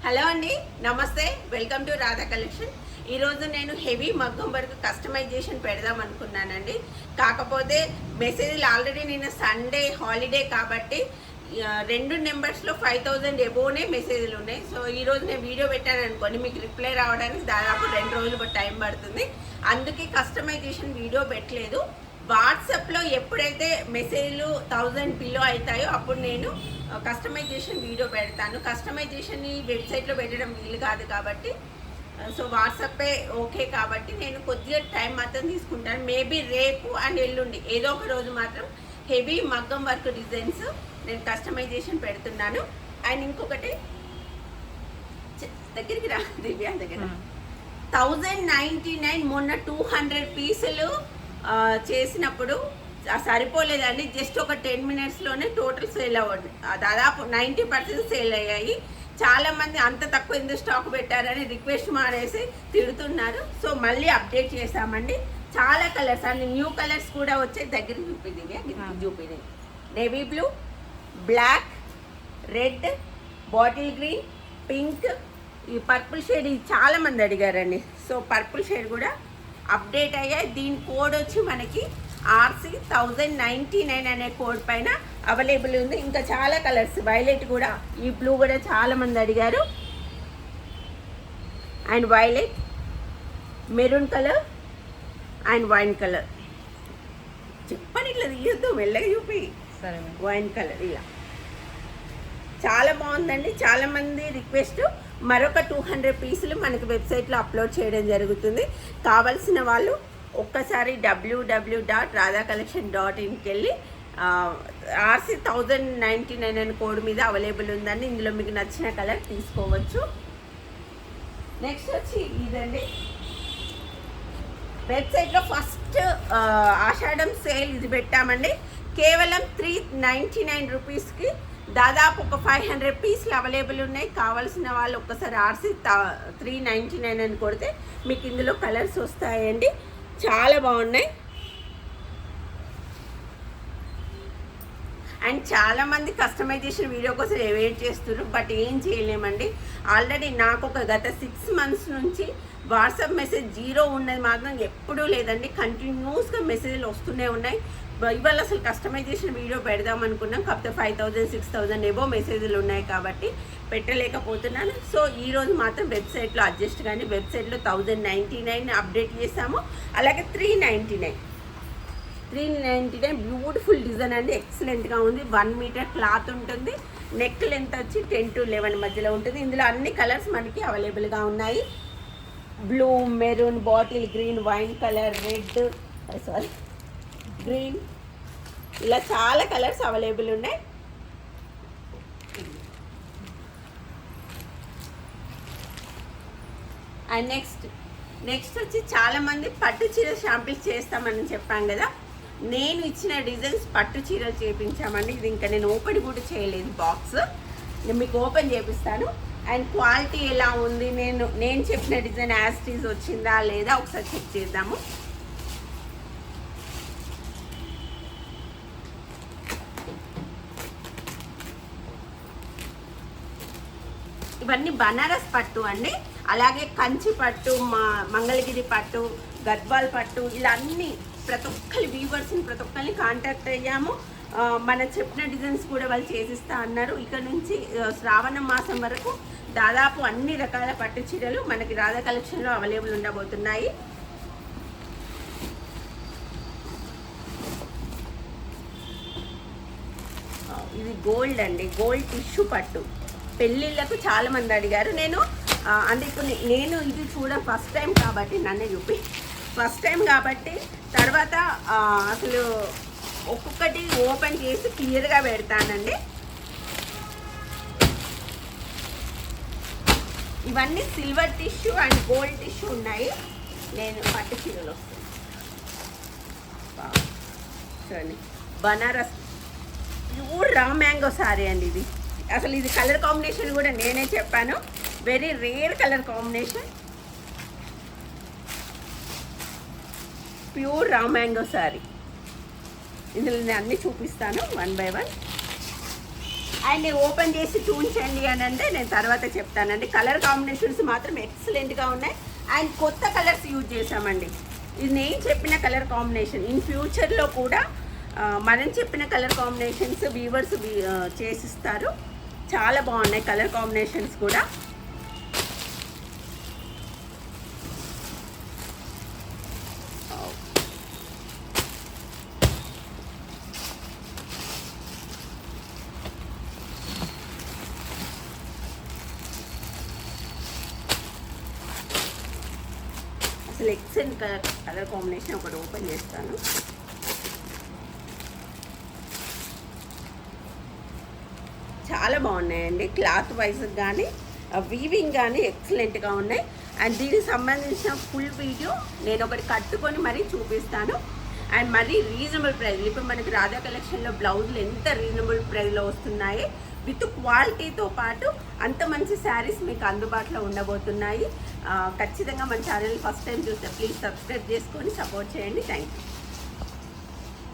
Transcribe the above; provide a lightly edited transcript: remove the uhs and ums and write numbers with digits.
Hello అండి, నమస్తే. Welcome to Radha collection. ఈరోజు నేను హెవీ మగ్గం వర్క్ కస్టమైజేషన్ పెడదాం అనుకున్నానండి. కాకపోతే మెసేజ్లు ఆల్రెడీ నేను సండే హాలిడే కాబట్టి 2 నెంబర్స్లో 5000 ఎబోనే మెసేజ్లు ఉన్నాయి. సో ఈరోజు నేను వీడియో పెట్టాను అనుకోండి, మీకు రిప్లై రావడానికి దాదాపు 2 రోజులు టైం పడుతుంది. అందుకే కస్టమైజేషన్ వీడియో పెట్టలేదు. వాట్సాప్లో ఎప్పుడైతే మెసేజ్లు 1000 బిలో అవుతాయో అప్పుడు నేను కస్టమైజేషన్ వీడియో పెడతాను. కస్టమైజేషన్ని వెబ్సైట్లో పెట్టడం వీలు కాదు కాబట్టి సో వాట్సాపే ఓకే కాబట్టి నేను కొద్దిగా టైం మాత్రం తీసుకుంటాను. మేబీ రేపు అండ్ ఎల్లుండి ఏదో ఒక రోజు మాత్రం హెవీ మగ్గం వర్క్ డిజైన్స్ నేను కస్టమైజేషన్ పెడుతున్నాను. అండ్ ఇంకొకటి దగ్గరికి రా దివ్య దగ్గర 1099 మొన్న 200 పీసులు చేసినప్పుడు సరిపోలేదండి. జస్ట్ ఒక 10 మినిట్స్లోనే టోటల్ సేల్ అవ్వండి. దాదాపు 90% సేల్ అయ్యాయి. చాలామంది అంత తక్కువ ఎందుకు స్టాక్ పెట్టారని రిక్వెస్ట్ మానేసి తిడుతున్నారు. సో మళ్ళీ అప్డేట్ చేసామండి. చాలా కలర్స్ అండ్ న్యూ కలర్స్ కూడా వచ్చాయి. దగ్గర చూపింది navy blue, black, red, bottle green, pink, ఈ పర్పుల్ షేడ్ ఇది చాలామంది అడిగారండి. సో పర్పుల్ షేడ్ కూడా అప్డేట్ అయ్యాయి. దీని కోడ్ వచ్చి మనకి RC 1099 అనే కోడ్ పైన అవైలబుల్ ఉంది. ఇంకా చాలా కలర్స్, వైలెట్ కూడా, ఈ బ్లూ కూడా చాలామంది అడిగారు. And violet, maroon colour and wine colour. చెప్పని ఇట్లా తీయొద్దు, మెల్లగా చూపి. సరే, వైన్ కలర్ ఇలా చాలా బాగుందండి. చాలామంది రిక్వెస్ట్. మరొక 200 పీసులు మనకి వెబ్సైట్లో అప్లోడ్ చేయడం జరుగుతుంది. కావాల్సిన వాళ్ళు ఒక్కసారి www.radhacollection.inకి వెళ్ళి RC 1099 అనే కోడ్ మీద అవైలబుల్ ఉందండి. ఇందులో మీకు నచ్చిన కలర్ తీసుకోవచ్చు. నెక్స్ట్ వచ్చి ఇదండి, వెబ్సైట్లో ఫస్ట్ ఆషాఢం సేల్ ఇది పెట్టామండి. కేవలం 399 రూపీస్కి దాదాపు ఒక 500 పీసులు అవైలబుల్ ఉన్నాయి. కావాల్సిన వాళ్ళు ఒక్కసారి RC 399 అని కొడితే మీకు ఇందులో కలర్స్ వస్తాయండి. చాలా బాగున్నాయి. అండ్ చాలామంది కస్టమైజేషన్ వీడియో కోసం వెయిట్ చేస్తున్నారు, బట్ ఏం చేయలేమండి. ఆల్రెడీ నాకు ఒక గత 6 మంత్స్ నుంచి వాట్సాప్ మెసేజ్ 0 ఉన్నది మాత్రం ఎప్పుడూ లేదండి. కంటిన్యూస్గా మెసేజ్లు వస్తూనే ఉన్నాయి. ఇవాళ అసలు కస్టమైజేషన్ వీడియో పెడదాం అనుకున్నాం, కాకపోతే 5000 6000 ఏవో మెసేజ్లు ఉన్నాయి కాబట్టి పెట్టలేకపోతున్నాను. సో ఈరోజు మాత్రం వెబ్సైట్లో అడ్జస్ట్ కానీ వెబ్సైట్లో 1099 అప్డేట్ చేసాము. అలాగే 399 బ్యూటిఫుల్ డిజైన్ అండి, ఎక్సలెంట్గా ఉంది. 1 మీటర్ క్లాత్ ఉంటుంది. నెక్ లెంత్ వచ్చి 10 to 11 మధ్యలో ఉంటుంది. ఇందులో అన్ని కలర్స్ మనకి అవైలబుల్గా ఉన్నాయి. Blue, maroon, bottle green, wine colour, red, green, ఇలా చాలా కలర్స్ అవైలబుల్ ఉన్నాయి. అండ్ నెక్స్ట్ వచ్చి చాలామంది పట్టు చీర శాంపిల్స్ చేస్తామని చెప్పాం కదా. నేను ఇచ్చిన డిజైన్స్ పట్టు చీరలు చేయించామండి. ఇది ఇంకా నేను ఓపెన్ కూడా చేయలేదు. బాక్స్ నేను మీకు ఓపెన్ చేపిస్తాను. అండ్ క్వాలిటీ ఎలా ఉంది, నేను చెప్పిన డిజైన్ యాజ్ టీజ్ వచ్చిందా లేదా ఒకసారి చెక్ చేద్దాము. ఇవన్నీ బనారస్ పట్టు అండి. అలాగే కంచి పట్టు, మంగళగిరి పట్టు, గద్వాల్ పట్టు, ఇలా అన్ని ప్రతి ఒక్కరి వ్యూవర్స్ని ప్రతి ఒక్కరిని కాంటాక్ట్ అయ్యాము. మనం చెప్పిన డిజైన్స్ కూడా వాళ్ళు చేసిస్తా అన్నారు. ఇక్కడ నుంచి శ్రావణ మాసం వరకు దాదాపు అన్ని రకాల పట్టు చీరలు మనకి రాధా కలెక్షన్లో అవైలబుల్ ఉండబోతున్నాయి. ఇది గోల్డ్ అండి, గోల్డ్ టిష్యూ పట్టు. పెళ్ళిళ్ళకు చాలామంది అడిగారు. నేను అంటే ఇప్పుడు నేను ఇది ఫస్ట్ టైం కాబట్టి నన్నే చూపి ఫస్ట్ టైం కాబట్టి తర్వాత అసలు ఒక్కొక్కటి ఓపెన్ చేసి క్లియర్గా పెడతానండి. ఇవన్నీ silver tissue and gold tissue ఉన్నాయి. నేను పట్టు చీరలు వస్తాను చూడండి. Banaras pure raw mango sorry అండి ఇది. అసలు ఇది కలర్ కాంబినేషన్ కూడా నేనే చెప్పాను, very rare colour combination. Pure raw mango sorry. ఇందులో నేను అన్నీ చూపిస్తాను 1 by 1. అండ్ ఓపెన్ చేసి చూపించండి అని అంటే నేను తర్వాత చెప్తానండి. కలర్ కాంబినేషన్స్ మాత్రం ఎక్సలెంట్గా ఉన్నాయి అండ్ కొత్త కలర్స్ యూజ్ చేసామండి. ఇది నేను చెప్పిన కలర్ కాంబినేషన్. ఇన్ ఫ్యూచర్లో కూడా మనం చెప్పిన కలర్ కాంబినేషన్స్ వీవర్స్ చేసిస్తారు. చాలా బాగున్నాయి కలర్ కాంబినేషన్స్ కూడా. అసలు ఎక్సెంట్ కలర్ కాంబినేషన్ ఒకటి ఓపెన్ చేస్తాను. చాలా బాగున్నాయండి. క్లాత్ వైజ్ కానీ వీవింగ్ కానీ ఎక్సలెంట్గా ఉన్నాయి. అండ్ దీనికి సంబంధించిన ఫుల్ వీడియో నేను ఒకటి కట్టుకొని మరీ చూపిస్తాను. అండ్ మరీ రీజనబుల్ ప్రైస్. ఇప్పుడు మనకి రాధా కలెక్షన్లో బ్లౌజులు ఎంత రీజనబుల్ ప్రైస్లో వస్తున్నాయి, విత్ క్వాలిటీతో పాటు అంత మంచి శారీస్ మీకు అందుబాటులో ఉండబోతున్నాయి. ఖచ్చితంగా మన ఛానల్ ఫస్ట్ టైం చూస్తే ప్లీజ్ సబ్స్క్రైబ్ చేసుకొని సపోర్ట్ చేయండి. Thank you.